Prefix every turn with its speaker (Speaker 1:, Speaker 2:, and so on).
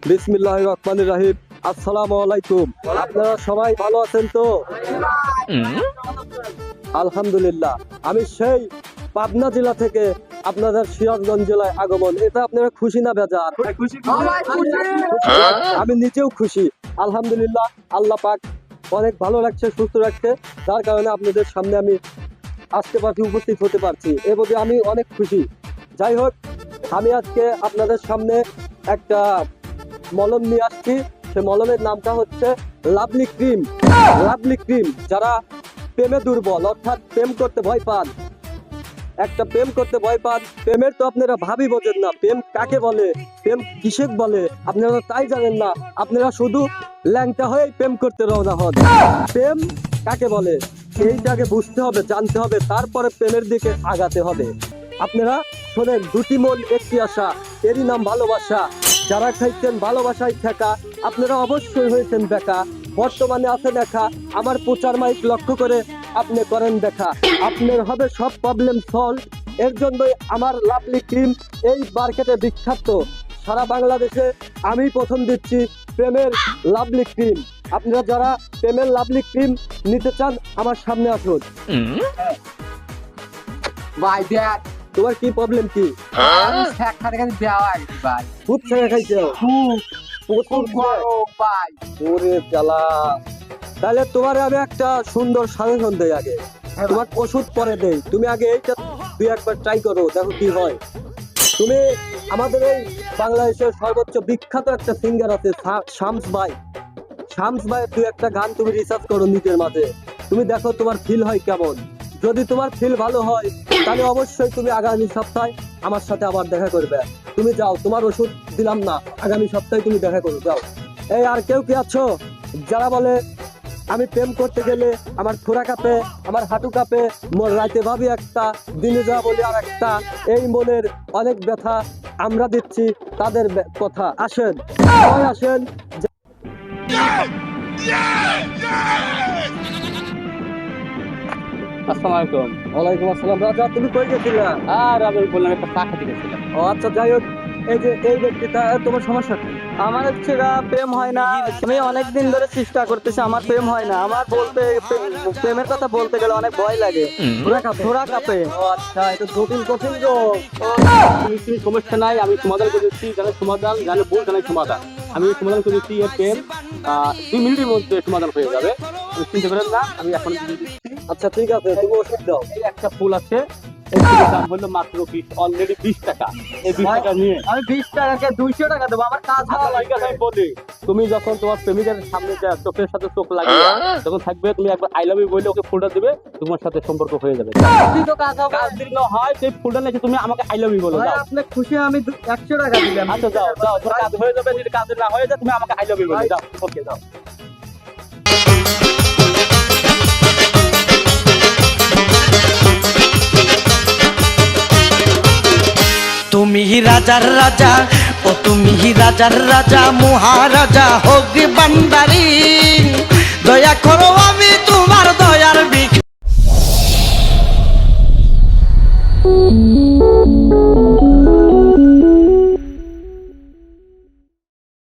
Speaker 1: বিসমিল্লাহির রহমানির রহিম। আসসালামু আলাইকুম। আপনারা সবাই ভালো আছেন তো? আলহামদুলিল্লাহ। আমি সেই পাবনা জেলা থেকে আপনাদের সিরাজগঞ্জ জেলায় আগমন। এটা আপনারা খুশি না বেজার? আমি নিজেও খুশি আলহামদুলিল্লাহ। আল্লাহ পাক অনেক ভালো লাগছে, সুস্থ রাখছে, যার কারণে আপনাদের সামনে আমি আজকে পাখি উপস্থিত হতে পারছি। এ প্রতি আমি অনেক খুশি। যাই হোক, আমি আজকে আপনাদের সামনে একটা মলম নিয়ে আসছি। সে মলমের নামটা হচ্ছে লাভলি ক্রিম। লাভলি ক্রিম যারা প্রেমে দুর্বল, অর্থাৎ প্রেম করতে ভয় পান, একটা প্রেম করতে ভয় পান, প্রেমের তো আপনারা ভাবি বোঝেন না, প্রেম কাকে বলে, প্রেম কিসে বলে আপনারা তাই জানেন না। আপনারা শুধু ল্যাংটা হয়ে প্রেম করতে রওনা হন। প্রেম কাকে বলে এইটাকে বুঝতে হবে, জানতে হবে, তারপরে প্রেমের দিকে আগাতে হবে। আপনারা শোনেন, দুটি মন একটি আশা, এরই নাম ভালোবাসা। যারা খাইছেন ভালোবাসায় ঠেকা, আপনারা অবশ্যই হয়েছেন বেকা। বর্তমানে আছেন একা, আমার প্রচার মাইক লক্ষ্য করে আপনি করেন দেখা। আপনার হবে সব প্রবলেম সলভ। এর জন্যই আমার লাভলি ক্রিম এই মার্কেটে বিখ্যাত। সারা বাংলাদেশে আমি প্রথম দিচ্ছি প্রেমের লাভলি ক্রিম। আপনারা যারা প্রেমের লাভলি ক্রিম নিতে চান আমার সামনে আসুন।
Speaker 2: ভাই দেখ,
Speaker 1: তোমার কি প্রবলেম কি? খুব ছেড়ে খাইছো? ওরে জ্বালা। তাহলে তোমার আমি একটা সুন্দর সাজেশন দেই। আগে তোমার ওষুধ পরে দেই, তুমি আগে এইটা দুই একবার ট্রাই করো, দেখো কি হয়। তুমি আমাদের এই বাংলাদেশের সর্বোচ্চ বিখ্যাত একটা সিঙ্গার আছে শামস ভাই। শামস ভাইয়ের দুই একটা গান তুমি রিসার্চ করো নিজের মাঝে, তুমি দেখো তোমার ফিল হয় কেমন। যদি তোমার ফিল ভালো হয় তাহলে অবশ্যই তুমি আগামী সপ্তাহে আমার সাথে আবার দেখা করবে। তুমি যাও, তোমার ওষুধ দিলাম না, আগামী সপ্তাহে তুমি দেখা করো, যাও। এই আর কেউ কি আছো যারা বলে আমি প্রেম করতে গেলে আমার থোড়া কাঁপে, আমার হাঁটু কাঁপে, মোর রাতে ভাবি একটা, দিনে যা বলি আর একটা, এই মনের অনেক ব্যথা আমরা দিচ্ছি তাদের কথা। আসেন, সবাই আসেন।
Speaker 3: আসসালামু আলাইকুম।
Speaker 1: ওয়ালাইকুম আসসালাম। রাজা, তুমি কই গেছিলে?
Speaker 3: আর আমি বললাম একটা চা খেতে গেছিলাম।
Speaker 1: ও আচ্ছা, যাই হোক, এই যে এই ব্যক্তিটা, তোমার সমস্যা কি?
Speaker 4: আমার হচ্ছে প্রেম হয় না। আমি অনেকদিন ধরে চেষ্টা করতেছি, আমার প্রেম হয় না। আমার বলতে প্রেমের কথা বলতে গেলে অনেক ভয় লাগে, ঘোড়া কাঁপে।
Speaker 1: ও আচ্ছা, এটা জটিল কঠিন রোগ।
Speaker 3: তুমি সমস্যা নাই, আমি সমাধান করেছি। জানে সমাধান, জানে বল, জানে সমাধান। আমি সমাধান করেছি। এর প্রেম 2 মিনিটের মধ্যে সমাধান হয়ে যাবে, তুমি চিন্তা করেন না। আমি এখন
Speaker 1: আচ্ছা ঠিক আছে, তুমি ওষুধ দাও।
Speaker 3: এই একটা ফুল আছে, এই ফুলের দাম বললো মাত্র 20, অলরেডি 20 টাকা। এই 20 টাকা নিয়ে
Speaker 4: আমি 20 টাকাকে 200 টাকা দেবো, আমার কাজ ভালো লাগে।
Speaker 3: ঠিক আছে, আমি বলি, তুমি যখন তোমার প্রেমিকের সামনে চোখের সাথে চোখ লাগিয়ে যখন থাকবে, তুমি একবার আই লাভ ইউ বলে ওকে ফুলটা দিবে, তোমার সাথে সম্পর্ক হয়ে যাবে।
Speaker 4: তুই তো কাজ হবে।
Speaker 3: কাজ দিন হয় সেই ফুলটা নাকি তুমি আমাকে আই লাভ ইউ বলো।
Speaker 4: ভাই
Speaker 3: যাও,
Speaker 4: আপনি খুশি, আমি 100 টাকা দিলাম।
Speaker 3: আচ্ছা যাও যাও, তোমার কাজ হয়ে যাবে। যদি কাজ না হয়ে যায় তুমি আমাকে আই লাভ ইউ বলো। যাও, ওকে, যাও।
Speaker 5: তুমি রাজার রাজা, ও তুমি রাজার রাজা, মহারাজা হোক বান্দারি, দয়া করো